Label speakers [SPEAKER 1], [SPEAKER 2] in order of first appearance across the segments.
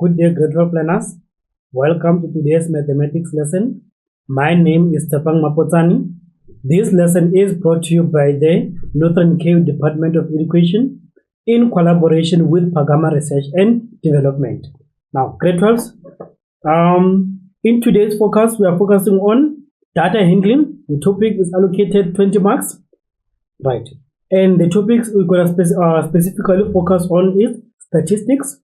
[SPEAKER 1] Good day, grade 12 learners. Welcome to today's mathematics lesson. My name is Tepang Mapotsani. This lesson is brought to you by the Northern Cape Department of Education in collaboration with Pagama Research and Development. Now, grade 12s, in today's focus, we are focusing on data handling. The topic is allocated 20 marks, right? And the topics we're going to specifically focus on is statistics.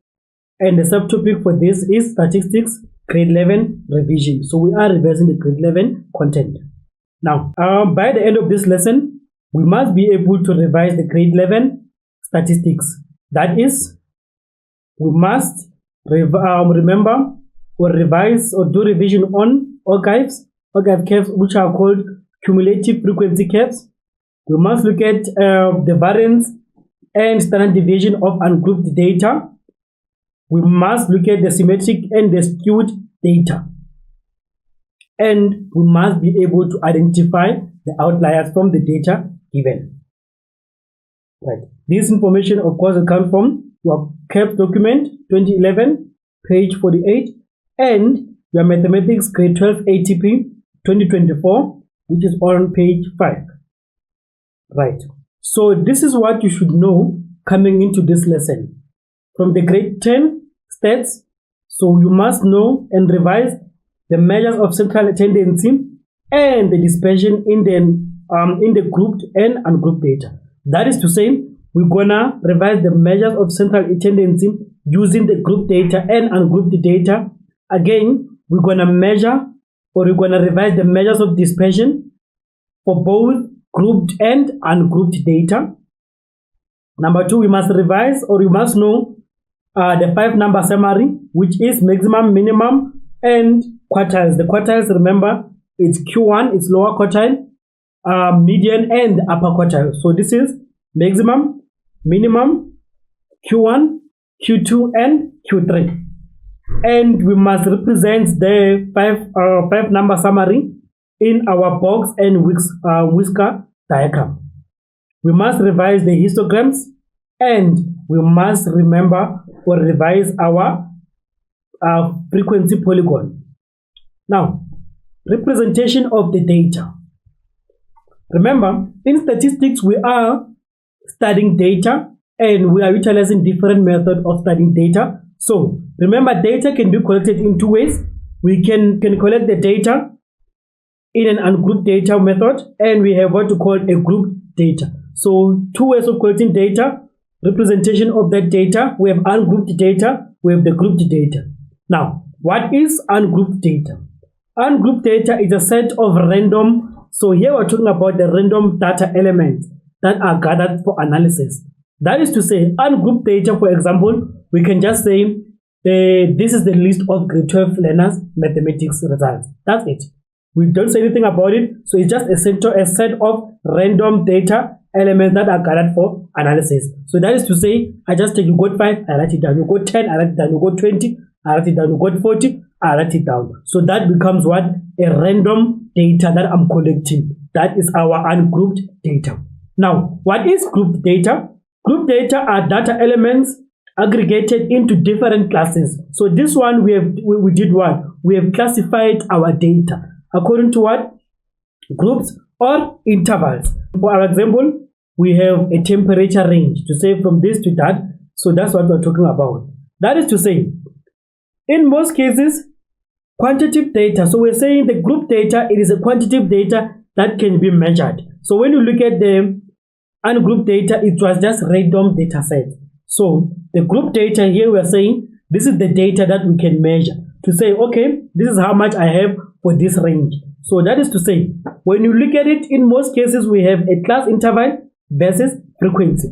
[SPEAKER 1] And the subtopic for this is statistics grade 11 revision. So we are revising the grade 11 content. Now, by the end of this lesson, we must be able to revise the grade 11 statistics. That is, we must remember or revise or do revision on archive curves, which are called cumulative frequency curves. We must look at the variance and standard deviation of ungrouped data. We must look at the symmetric and the skewed data. And we must be able to identify the outliers from the data given. Right. This information, of course, will come from your CAP document 2011, page 48, and your mathematics grade 12 ATP 2024, which is on page 5. Right. So this is what you should know coming into this lesson. From the grade 10 stats, so you must know and revise the measures of central tendency and the dispersion in the grouped and ungrouped data. That is to say, we're gonna revise the measures of central tendency using the grouped data and ungrouped data. Again, we're gonna measure or we're gonna revise the measures of dispersion for both grouped and ungrouped data. Number 2, we must revise or we must know the 5-number summary, which is maximum, minimum, and quartiles. The quartiles, remember, it's Q1, it's lower quartile, median, and upper quartile. So this is maximum, minimum, Q1, Q2, and Q3. And we must represent the 5-number summary in our box and whisker diagram. We must revise the histograms, and we must remember or revise our frequency polygon. Now, representation of the data. Remember, in statistics, we are studying data and we are utilizing different methods of studying data. So, remember, data can be collected in 2 ways. We can collect the data in an ungrouped data method, and we have what we call a grouped data. So, 2 ways of collecting data. Representation of that data, we have ungrouped data, we have the grouped data. Now, what is ungrouped data? Ungrouped data is a set of random, so here we're talking about the random data elements that are gathered for analysis. That is to say, ungrouped data, for example, we can just say, this is the list of grade 12 learners mathematics results. That's it. We don't say anything about it, so it's just a set of random data elements that are gathered for analysis. So that is to say, I just take, you got 5, I write it down. You got 10, I write it down. You got 20, I write it down. You got 40, I write it down. So that becomes what? A random data that I'm collecting. That is our ungrouped data. Now, what is grouped data? Grouped data are data elements aggregated into different classes. So this one we did what? We have classified our data according to what? Groups or intervals. For our example, we have a temperature range to say from this to that. So that's what we're talking about. That is to say, in most cases, quantitative data. So we're saying the group data, it is a quantitative data that can be measured. So when you look at the ungrouped data, it was just random data sets. So the group data here, we're saying this is the data that we can measure to say, okay, this is how much I have for this range. So that is to say, when you look at it, in most cases, we have a class interval versus frequency.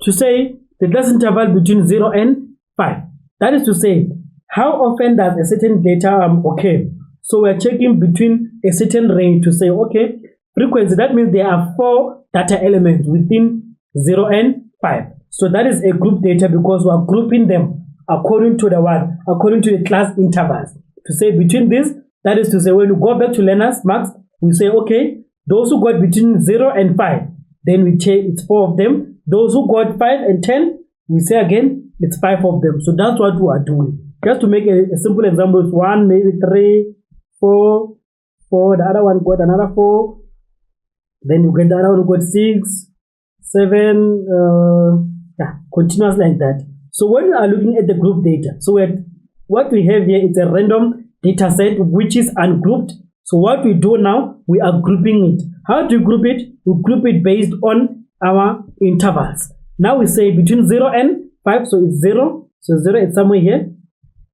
[SPEAKER 1] To say the class interval between 0 and 5. That is to say, how often does a certain data occur? So we're checking between a certain range to say, okay, frequency, that means there are 4 data elements within 0 and 5. So that is a group data because we are grouping them according to the what? According to the class intervals. To say between this, that is to say, when we go back to learners marks, we say, okay, those who got between 0 and 5, then we check it's 4 of them. Those who got 5 and 10, we say again, it's 5 of them. So that's what we are doing. just to make a simple example, it's 1, maybe 3, 4, 4, the other one got another 4, then you get the other one got 6, 7, continuous like that. So when we are looking at the group data, so what we have here is a random data set which is ungrouped. So what we do now, we are grouping it. How do you group it? We group it based on our intervals. Now we say between 0 and 5, so it's 0, so 0 is somewhere here,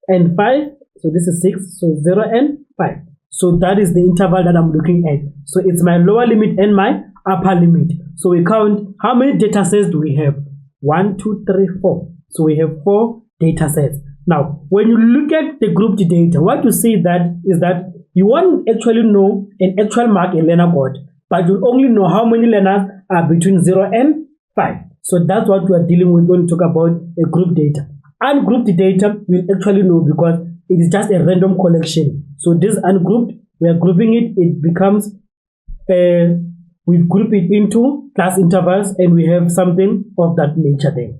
[SPEAKER 1] and 5, so this is 6, so 0 and 5. So that is the interval that I'm looking at. So it's my lower limit and my upper limit. So we count how many data sets do we have? 1, 2, 3, 4. So we have 4 data sets. Now, when you look at the grouped data, what you see that is that you won't actually know an actual mark a learner got, but you only know how many learners are between 0 and 5. So that's what we are dealing with when we talk about a group data. Ungrouped data, you'll actually know because it is just a random collection. So this ungrouped, we are grouping it, it becomes, we group it into class intervals and we have something of that nature there.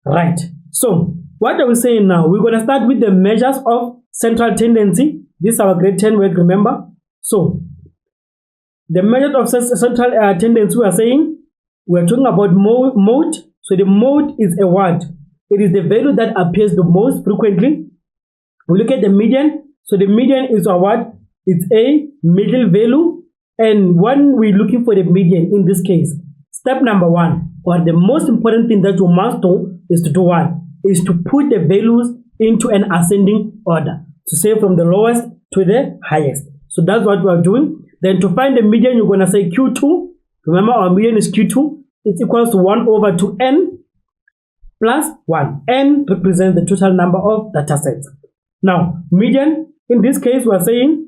[SPEAKER 1] Right. So what are we saying now? We're going to start with the measures of central tendency. This is our grade 10 work, remember? So the measures of central tendency, we are saying, we're talking about mode. So the mode is a what? It is the value that appears the most frequently. We look at the median. So the median is a what? It's a middle value. And when we're looking for the median in this case, step number 1, or the most important thing that you must do is to do what? Is to put the values into an ascending order. To say from the lowest to the highest. So that's what we are doing. Then to find the median, you're going to say Q2. Remember our median is Q2. It's equals to 1 over 2n plus 1. N represents the total number of data sets. Now, median, in this case, we are saying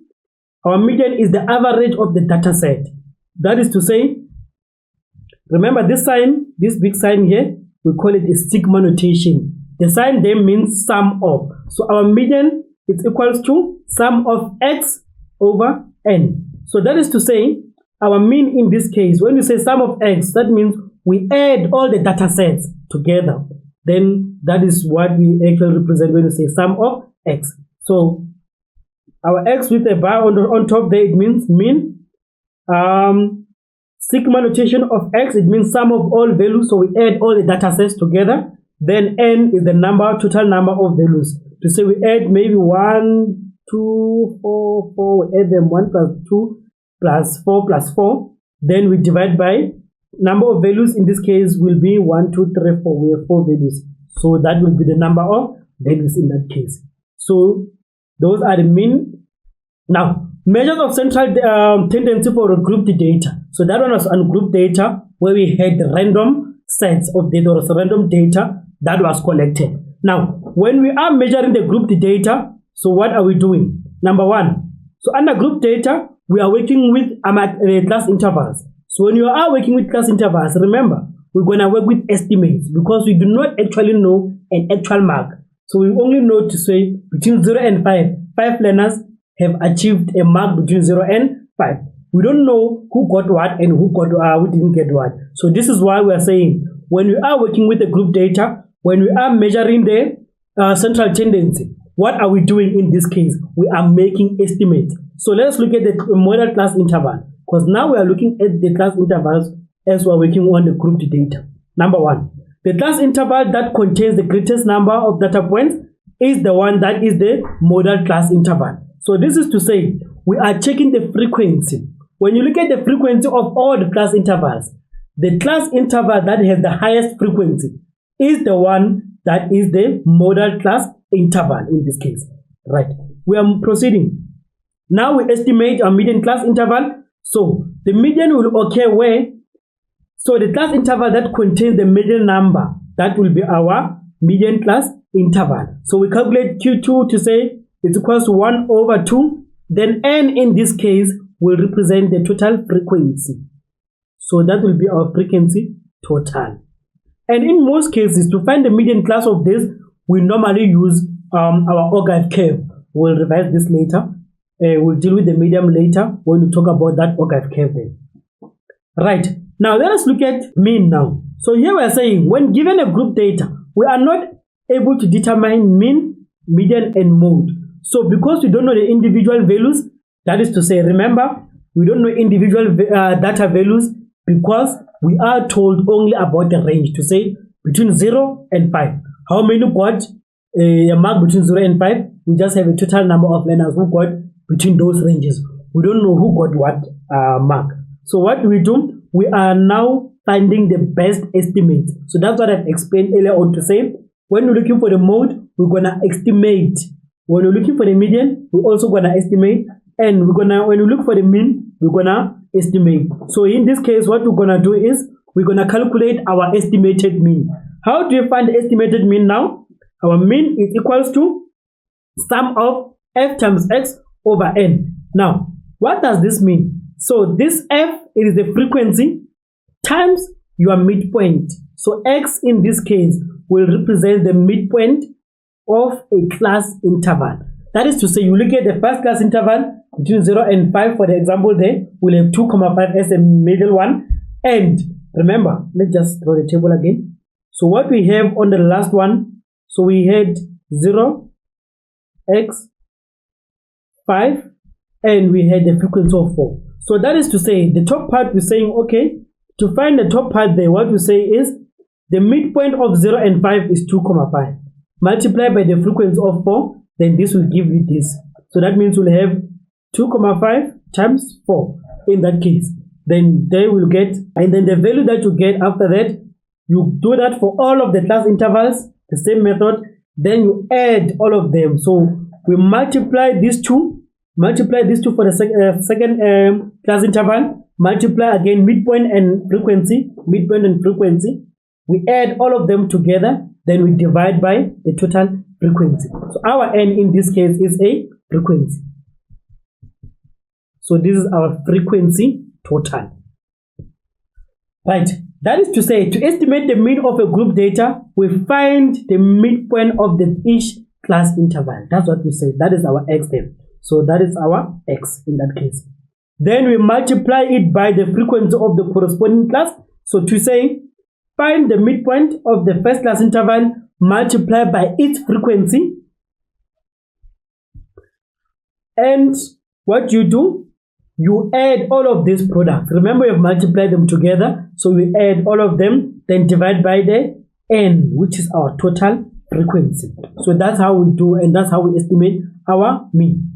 [SPEAKER 1] our median is the average of the data set. That is to say, remember this sign, this big sign here, we call it a sigma notation. The sign there means sum of. So our median is equals to sum of x over n. So that is to say, our mean in this case, when we say sum of x, that means we add all the data sets together. Then that is what we actually represent when we say sum of x. So our x with a bar on top there, it means mean. Sigma notation of x, it means sum of all values. So we add all the data sets together. Then n is the total number of values. To say we add maybe 1, 2, 4, 4, we add them 1 plus 2 plus 4 plus 4. Then we divide by number of values. In this case will be 1, 2, 3, 4. We have 4 values. So that will be the number of values in that case. So those are the mean. Now, measures of central tendency for grouped data. So that one was ungrouped data where we had random sets of data or random data that was collected. Now, when we are measuring the grouped data, so what are we doing? Number 1, so under group data, we are working with class intervals. So when you are working with class intervals, remember, we're going to work with estimates because we do not actually know an actual mark. So we only know to say between 0 and 5 learners have achieved a mark between 0 and 5. We don't know who got what and who didn't get what. So this is why we are saying when we are working with the group data, when we are measuring the central tendency, what are we doing in this case? We are making estimates. So let's look at the model class interval, because now we are looking at the class intervals as we are working on the grouped data. Number 1, the class interval that contains the greatest number of data points is the one that is the model class interval. So this is to say we are checking the frequency. When you look at the frequency of all the class intervals, the class interval that has the highest frequency is the one that is the model class interval in this case. Right. We are proceeding. Now we estimate our median class interval. So the median will occur where? So the class interval that contains the median number, that will be our median class interval. So we calculate Q2 to say it's equals to 1 over 2. Then n in this case will represent the total frequency. So that will be our frequency total. And in most cases, to find the median class of this, we normally use our Ogive curve. We'll revise this later. We'll deal with the median later when we talk about that Ogive curve there. Right. Now let us look at mean now. So here we are saying when given a group data, we are not able to determine mean median, and mode. So because we don't know the individual values, that is to say, remember, we don't know individual data values because we are told only about the range, to say between 0 and 5. How many got a mark between 0 and 5? We just have a total number of learners who got between those ranges. We don't know who got what mark. So what do? We are now finding the best estimate. So that's what I've explained earlier on, to say when we're looking for the mode, we're gonna estimate. When we're looking for the median, we're also gonna estimate, and when we look for the mean, we're gonna estimate. So in this case, what we're gonna do is we're gonna calculate our estimated mean. How do you find the estimated mean now? Our mean is equals to sum of f times x over n. Now, what does this mean? So this f is the frequency times your midpoint. So x in this case will represent the midpoint of a class interval. That is to say, you look at the first class interval between 0 and 5, for the example there, we'll have 2,5 as a middle one. And remember, let's just draw the table again. So what we have on the last one, so we had 0, x, 5, and we had the frequency of 4. So that is to say, the top part we're saying, okay, to find the top part there, what we say is the midpoint of 0 and 5 is 2,5. Multiply by the frequency of 4, then this will give you this. So that means we'll have 2,5 times 4 in that case. Then they will get, and then the value that you get after that, you do that for all of the class intervals, the same method, then you add all of them. So we multiply these two for the second class interval, multiply again midpoint and frequency, we add all of them together, then we divide by the total frequency. So our n in this case is a frequency. So this is our frequency total. Right, that is to say, to estimate the mean of a group data, we find the midpoint of each class interval. That's what we say. That is our x there. So that is our x in that case. Then we multiply it by the frequency of the corresponding class. So to say, find the midpoint of the first class interval, multiply by its frequency. And what you do, you add all of these products. Remember, you have multiplied them together. So we add all of them, then divide by the n, which is our total frequency. So that's how we do, and that's how we estimate our mean.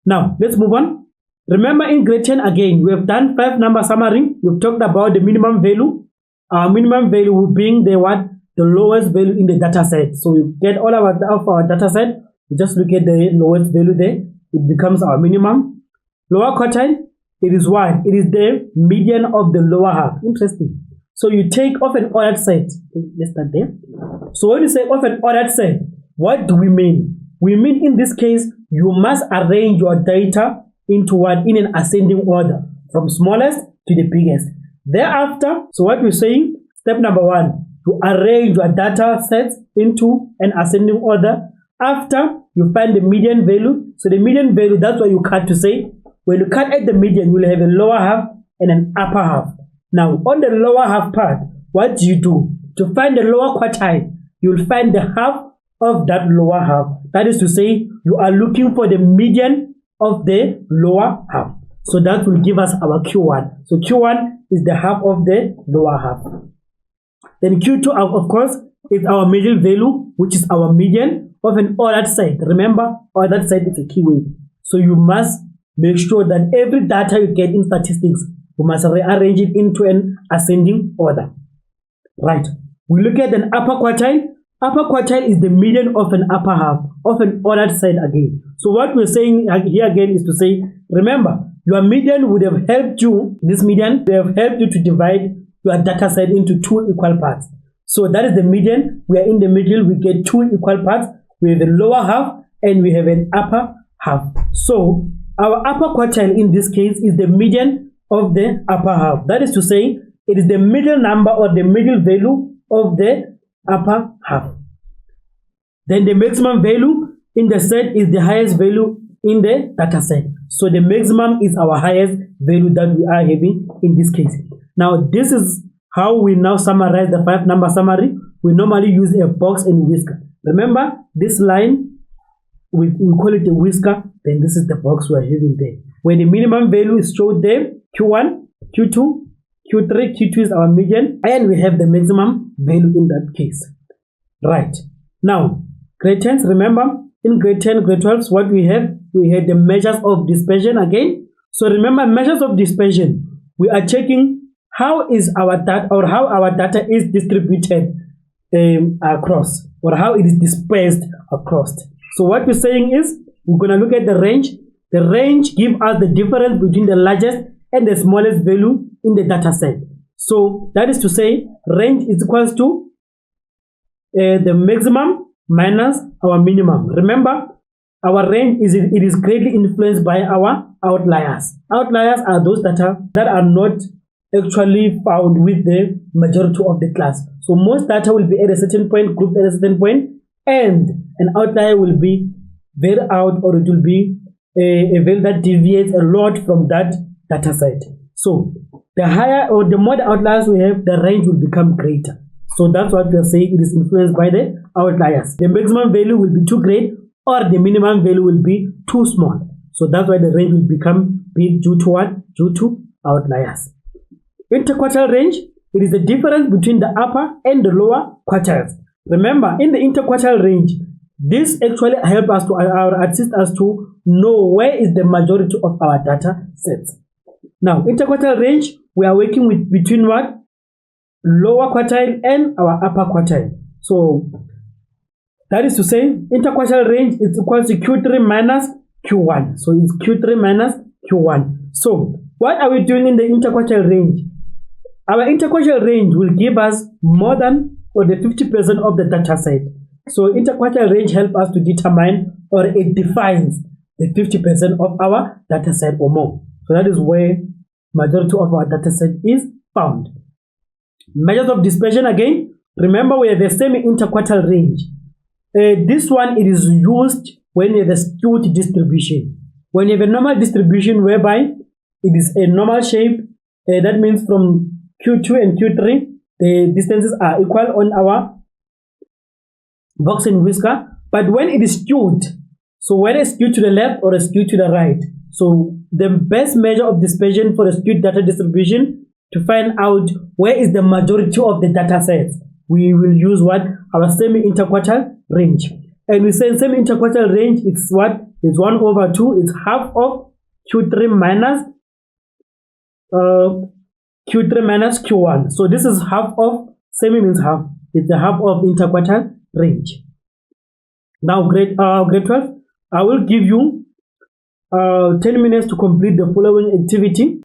[SPEAKER 1] Now, let's move on. Remember, in grade 10, again, we have done 5 number summary. We've talked about the minimum value. Our minimum value will be the lowest value in the data set. So we get all of our data set. We just look at the lowest value there. It becomes our minimum. Lower quartile, it is what? It is the median of the lower half. Interesting. So you take off an ordered set. Let's start there. So when you say off an ordered set, what do we mean? We mean in this case, you must arrange your data into in an ascending order, from smallest to the biggest. Thereafter, so what we're saying, step number 1, to arrange your data sets into an ascending order. After, you find the median value. So the median value, that's what you cut, to say, when you cut at the median, you'll have a lower half and an upper half. Now, on the lower half part, what do you do? To find the lower quartile, you'll find the half of that lower half. That is to say, you are looking for the median of the lower half. So that will give us our Q1. So Q1 is the half of the lower half. Then Q2, of course, is our middle value, which is our median of an ordered set. Remember, ordered set is a keyword. So you must make sure that every data you get in statistics, you must rearrange it into an ascending order. Right. We look at an upper quartile. Upper quartile is the median of an upper half of an ordered set again. So what we're saying here again is to say, remember, your median would have helped you, this median would have helped you to divide your data set into 2 equal parts. So that is the median. We are in the middle. We get 2 equal parts. We have a lower half and we have an upper half. So our upper quartile in this case is the median of the upper half. That is to say, it is the middle number or the middle value of the upper half. Then the maximum value in the set is the highest value in the data set. So the maximum is our highest value that we are having in this case. Now this is how we now summarize the 5 number summary. We normally use a box and whisker. Remember, this line we call it a whisker, then this is the box we are having there, where the minimum value is showed there, Q1, Q2, Q3, Q2 is our median, and we have the maximum value in that case. Right. Now, grade 10, remember, in grade 10, grade 12, what we had the measures of dispersion again. So remember, measures of dispersion, we are checking how is our data, or how our data is distributed across, or how it is dispersed across. So what we're saying is, we're going to look at the range. The range gives us the difference between the largest and the smallest value in the data set. So that is to say, range is equals to the maximum minus our minimum. Remember, our range is greatly influenced by our outliers. Outliers are those data that are not actually found with the majority of the class. So most data will be at a certain point, grouped at a certain point, and an outlier will be very out, or it will be a value that deviates a lot from that data set. So the higher or the more the outliers we have, the range will become greater. So that's what we are saying, it is influenced by the outliers. The maximum value will be too great, or the minimum value will be too small. So that's why the range will become big due to what? Due to outliers. Interquartile range, it is the difference between the upper and the lower quartiles. Remember, in the interquartile range, this actually helps us to assist us to know where is the majority of our data sets. Now, interquartile range, we are working with between what? Lower quartile and our upper quartile. So that is to say, interquartile range is equal to Q3 minus Q1. So it's Q3 minus Q1. So what are we doing in the interquartile range? Our interquartile range will give us more than, or the 50% of the data set. So interquartile range helps us to determine, or it defines the 50% of our data set or more. So that is where majority of our data set is found. Measures of dispersion again, remember we have the semi-interquartile range. This one, it is used when you have a skewed distribution. When you have a normal distribution whereby it is a normal shape, that means from Q2 and Q3, the distances are equal on our box and whisker. But when it is skewed, so whether it's skewed to the left or it's skewed to the right, so the best measure of dispersion for a skewed data distribution to find out where is the majority of the data sets, we will use what? Our semi-interquartile range. And we say semi-interquartile range, it's what? It's 1/2, it's half of Q3 minus Q1. So this is half of, semi means half, it's the half of interquartile range. Now grade 12, I will give you 10 minutes to complete the following activity.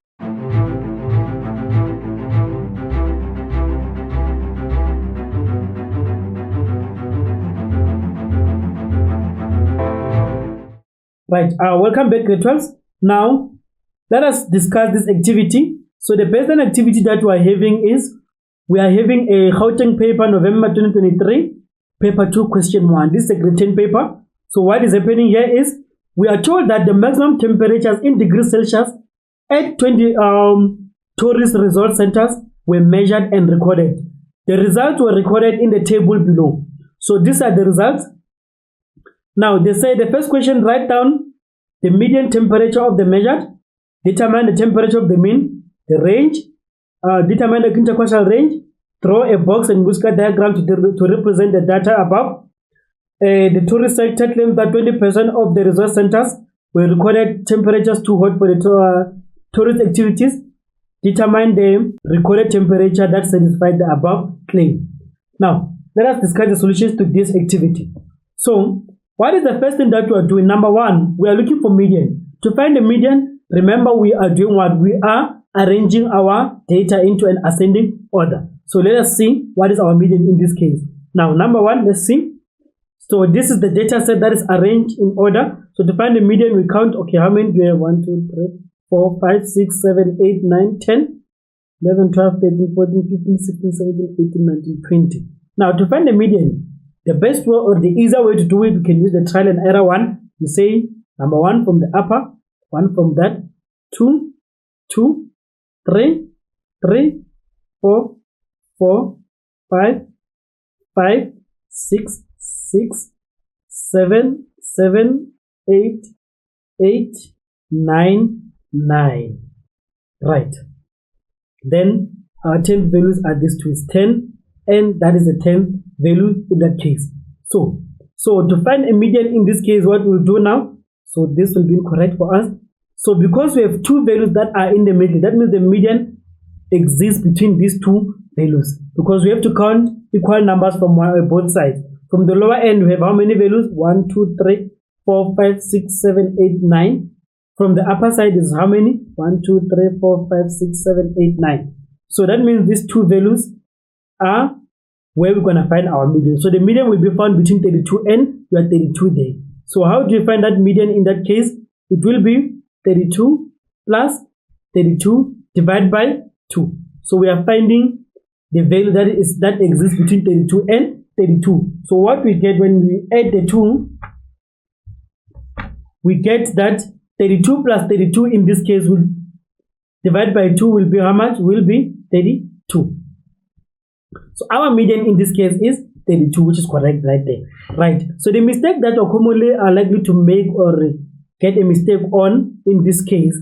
[SPEAKER 1] Right, welcome back grade 12. Now let us discuss this activity. So the baseline activity that we are having is, we are having a Gauteng paper, November 2023, paper 2, question 1. This is a grade 10 paper. So what is happening here is, we are told that the maximum temperatures in degrees Celsius at 20 tourist resort centers were measured and recorded. The results were recorded in the table below. So these are the results. Now they say the first question, write down the median temperature of the measured, determine the temperature of the mean, the range, determine the interquartile range, draw a box and whisker diagram to represent the data above. The tourist sector claims that 20% of the resort centers were recorded temperatures too hot for the tourist activities. Determine the recorded temperature that satisfied the above claim. Now, let us discuss the solutions to this activity. So, what is the first thing that we are doing? Number one, we are looking for median. To find the median, remember we are doing what? We are arranging our data into an ascending order. So let us see what is our median in this case. Now, number one, let's see. So this is the data set that is arranged in order. So to find the median, we count, okay, how many do we have? 1, 2, 3, 4, 5, 6, 7, 8, 9, 10, 11, 12, 13, 14, 15, 16, 17, 18, 19, 20. Now, to find the median, the best way or the easier way to do it, we can use the trial and error one. You say, number one from the upper, one from that, 2, 2, 3, 3, 4, 4, 5, 5, 6, 6, 7, 7, 8, 8, 9, 9. Right. Then our 10th values are these two, is 10, and that is the 10th value in that case. So to find a median in this case, what we'll do now, so this will be correct for us. So because we have two values that are in the middle, that means the median exists between these two values, because we have to count equal numbers from both sides. From the lower end, we have how many values? 1, 2, 3, 4, 5, 6, 7, 8, 9. From the upper side is how many? 1, 2, 3, 4, 5, 6, 7, 8, 9. So that means these two values are where we're going to find our median. So the median will be found between 32 and we are 32 there. So how do you find that median in that case? It will be 32 plus 32 divided by 2. So we are finding the value that exists between 32 and 32. So what we get when we add the 2, we get that 32 plus 32 in this case will divide by 2 will be how much? Will be 32. So our median in this case is 32, which is correct right there. Right. So the mistake that you commonly are likely to make or get a mistake on in this case,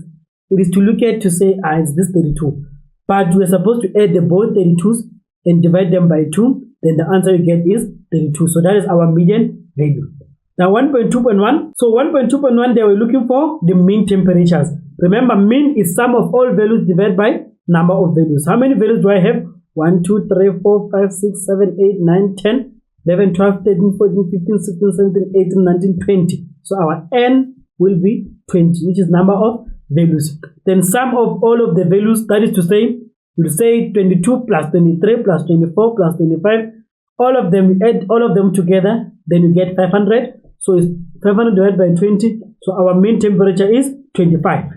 [SPEAKER 1] it is to look at to say, it's this 32. But we're supposed to add the both 32s and divide them by 2. Then the answer you get is 32. So that is our median value. Now 1.2.1. So 1.2.1, they were looking for the mean temperatures. Remember, mean is sum of all values divided by number of values. How many values do I have? 1, 2, 3, 4, 5, 6, 7, 8, 9, 10, 11, 12, 13, 14, 15, 16, 17, 18, 19, 20. So our n will be 20, which is number of values. Then sum of all of the values, that is to say, we'll say 22 plus 23 plus 24 plus 25. All of them, we add all of them together, then you get 500. So it's 500 divided by 20. So our mean temperature is 25.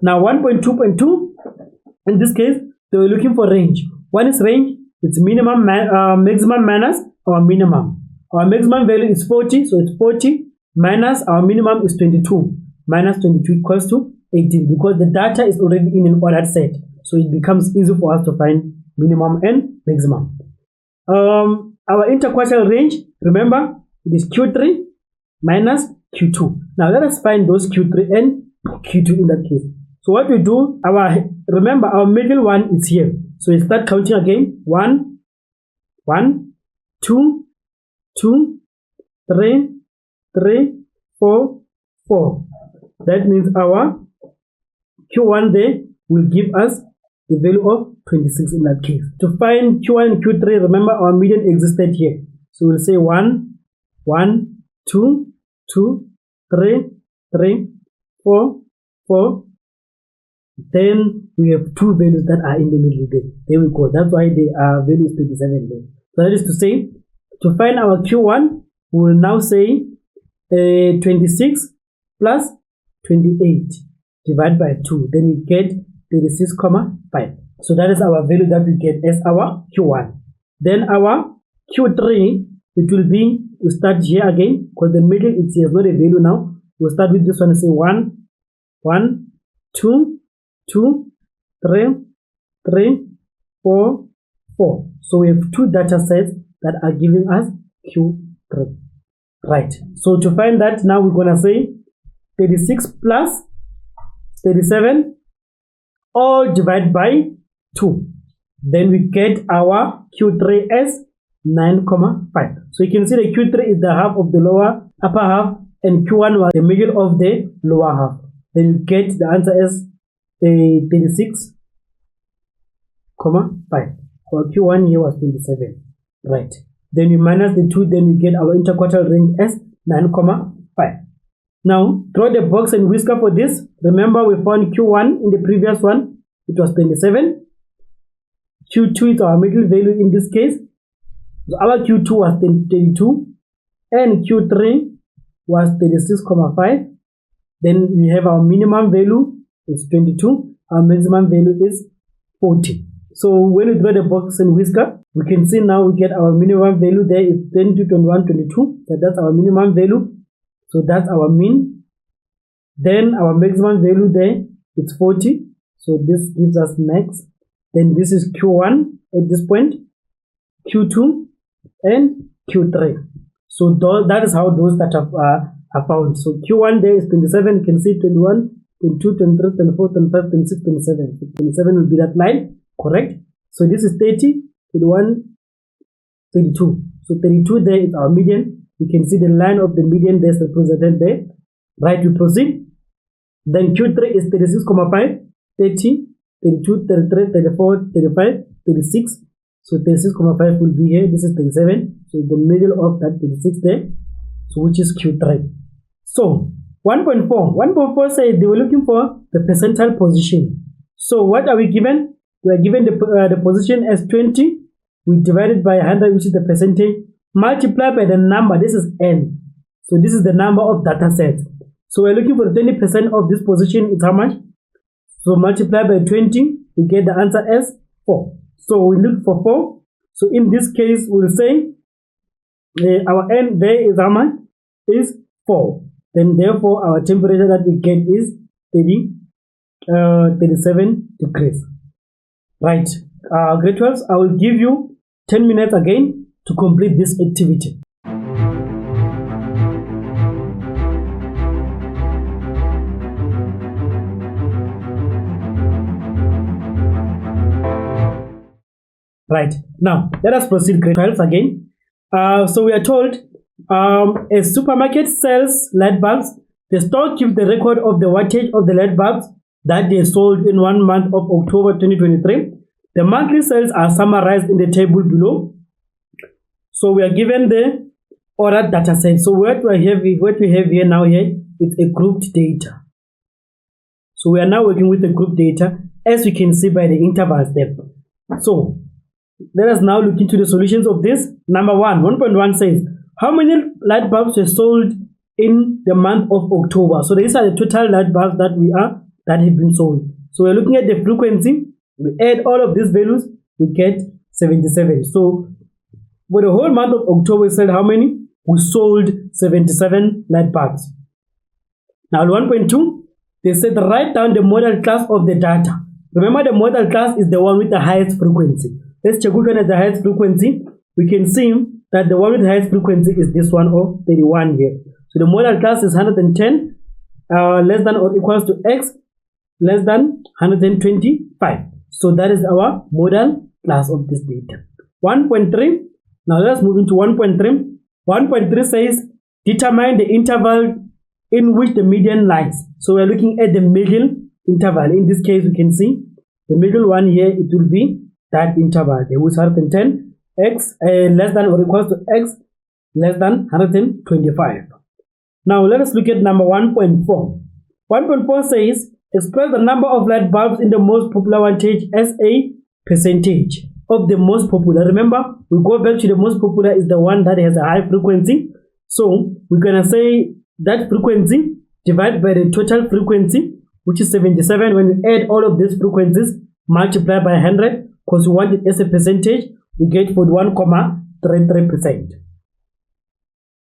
[SPEAKER 1] Now 1.2.2, in this case, they were looking for range. One is range, it's minimum, maximum minus our minimum. Our maximum value is 40, so it's 40 minus our minimum is 22. Minus 22 equals to 18, because the data is already in an ordered set. So it becomes easy for us to find minimum and maximum. Our interquartile range, remember, it is Q3 minus Q2. Now let us find those Q3 and Q2 in that case. So what we do, remember our middle one is here. So we start counting again. 1, 1, 2, 2, 3, 3, 4, 4. That means our Q1 there will give us the value of 26 in that case. To find Q1 and Q3, remember our median existed here. So we'll say 1, 1, 2, 2, 3, 3, 4, 4. Then we have two values that are in the middle there. There we go. That's why the value is 27 there. So that is to say, to find our Q1, we will now say 26 plus 28 divided by 2. Then we get 36,5. So that is our value that we get as our Q1. Then our Q3, it will be, we start here again, because the middle is not a value now. We'll start with this one and say 1, 1, 2, 2, 3, 3, 4, 4. So we have two data sets that are giving us Q3. Right. So to find that, now we're going to say 36 plus 37 all divided by 2. Then we get our Q3 as 9,5. So you can see the Q3 is the half of the upper half, and Q1 was the middle of the lower half. Then you get the answer as 36,5. Our Q1 here was 27. Right. Then you minus the 2, then you get our interquartile range as 9,5. Now, draw the box and whisker for this. Remember, we found Q1 in the previous one. It was 27. Q2 is our middle value in this case. So our Q2 was 32. And Q3 was 36,5. Then we have our minimum value is 22. Our maximum value is 40. So when we draw the box and whisker, we can see now we get our minimum value there is 22, 21, 22. So that's our minimum value. So that's our mean. Then our maximum value there is 40. So this gives us max. Then this is Q1 at this point, Q2 and Q3. So that is how those data are found. So Q1 there is 27, you can see 21, 22, 23, 24, 25, 26, 27. So 27 will be that line, correct? So this is 30, 31, 32. So 32 there is our median. You can see the line of the median there is represented there. Right, we proceed. Then Q3 is 36,5, 30, 32, 33, 34, 35, 36. So 36,5 will be here. This is 37. So the middle of that 36 there. So which is Q3. So 1.4. 1.4 says they were looking for the percentile position. So what are we given? We are given the position as 20. We divide it by 100, which is the percentage, multiplied by the number. This is n. So this is the number of data sets. So we're looking for 20% of this position. It's how much? So multiply by 20, we get the answer as 4. So we look for 4. So in this case, we'll say our n there is how much? Is 4. Then therefore our temperature that we get is 37 degrees. Right. Grade 12s, I will give you 10 minutes again to complete this activity. Right, now let us proceed grade 12 again. So we are told a supermarket sells light bulbs. The store keeps the record of the wattage of the light bulbs that they sold in 1 month of October 2023. The monthly sales are summarized in the table below. So we are given the order data set. So what we have here now here is a grouped data. So we are now working with the group data, as you can see by the interval step. So let us now look into the solutions of this. Number 1.1 says, how many light bulbs were sold in the month of October? So these are the total light bulbs that have been sold. So we're looking at the frequency. We add all of these values, we get 77. So for the whole month of October, we said how many? We sold 77 light bulbs. Now 1.2, they said write down the model class of the data. Remember, the model class is the one with the highest frequency. Let's check which one has the highest frequency. We can see that the one with the highest frequency is this one of 31 here. So the model class is 110 less than or equals to x less than 125. So that is our model class of this data. 1.3. Now let's move into 1.3. 1.3 says determine the interval in which the median lies. So we're looking at the middle interval. In this case, we can see the middle one here. It will be that interval. There was 110 x less than or equals to x less than 125. Now let us look at number 1.4. 1.4 says express the number of light bulbs in the most popular wattage as a percentage of the most popular. Remember, we go back to the most popular is the one that has a high frequency. So we're gonna say that frequency divided by the total frequency, which is 77. When we add all of these frequencies, multiply by 100, because we want it as a percentage, we get 41.33%.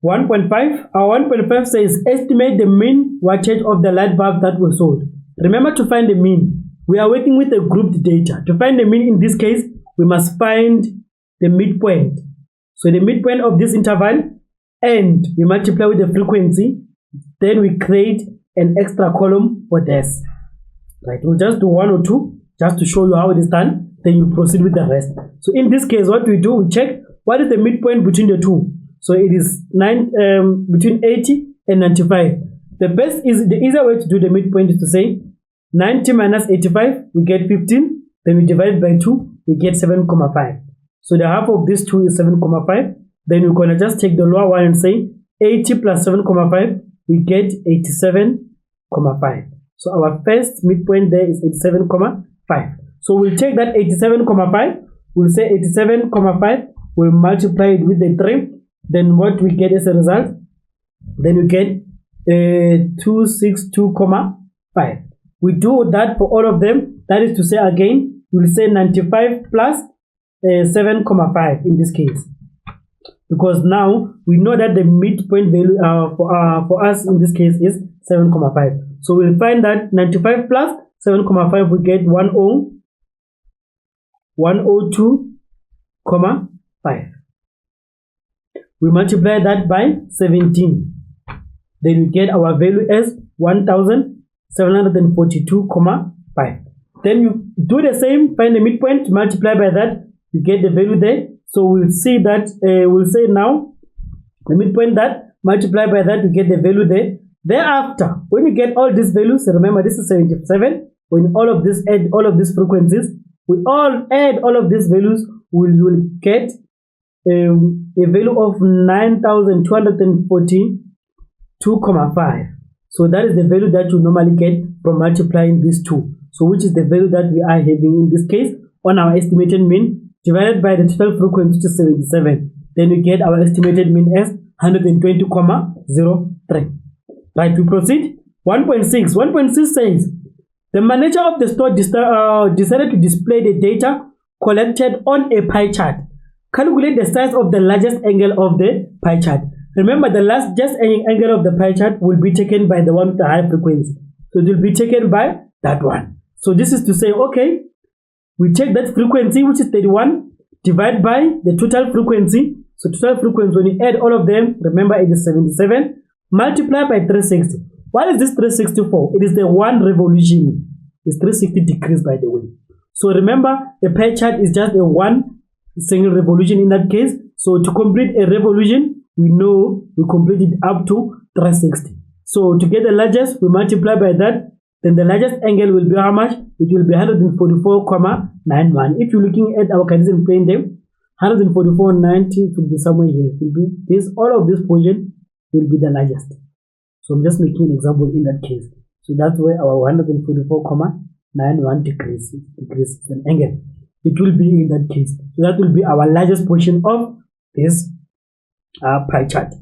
[SPEAKER 1] 1.5. Our 1.5 says estimate the mean wattage of the light bulb that was sold. Remember, to find the mean, we are working with the grouped data. To find the mean in this case, we must find the midpoint. So the midpoint of this interval, and we multiply with the frequency. Then we create an extra column for this. Right, we'll just do 1 or 2 just to show you how it is done. Then you proceed with the rest. So in this case, what we do, we check what is the midpoint between the two. So it is between 80 and 95. The easier way to do the midpoint is to say 90 minus 85, we get 15. Then we divide it by 2, we get 7.5. So the half of this 2 is 7.5. Then we're gonna just take the lower one and say 80 plus 7.5, we get 87.5. So our first midpoint there is 87.5. So we'll take that 87.5, we'll say 87.5, we'll multiply it with the 3. Then what we get as a result, then we get 262.5. We do that for all of them. That is to say, again, we'll say 95 plus 7.5 in this case, because now we know that the midpoint value for us in this case is 7.5. So we'll find that 95 plus 7.5, we get 102.5. We multiply that by 17. then we get our value as 1742.5. Then you do the same, find the midpoint, multiply by that, you get the value there. So we'll see that, we'll say now, the midpoint that, multiply by that, you get the value there. Thereafter, when you get all these values, remember this is 77, when all of this, add all of these frequencies, we all add all of these values, we will get a value of 9242.5. So that is the value that you normally get from multiplying these two. So which is the value that we are having in this case on our estimated mean divided by the total frequency, which is 77. Then we get our estimated mean as 120.03. Right, we proceed. 1.6. 1.6 says the manager of the store decided to display the data collected on a pie chart. Calculate the size of the largest angle of the pie chart. Remember, the largest angle of the pie chart will be taken by the one with the high frequency. So it will be taken by that one. So this is to say, okay, we take that frequency, which is 31, divide by the total frequency. So total frequency, when you add all of them, remember it is 77, multiply by 360. What is this 360 for? It is the one revolution. It's 360 degrees, by the way. So remember, the pie chart is just a one single revolution in that case. So to complete a revolution, we know we complete it up to 360. So to get the largest, we multiply by that. Then the largest angle will be how much? It will be 144.91. If you're looking at our Cartesian plane, then 144.90 will be somewhere here. It will be this. All of this portion will be the largest. So I'm just making an example in that case. So that's where our 144.91 degrees is an angle. It will be in that case. So that will be our largest portion of this pie chart.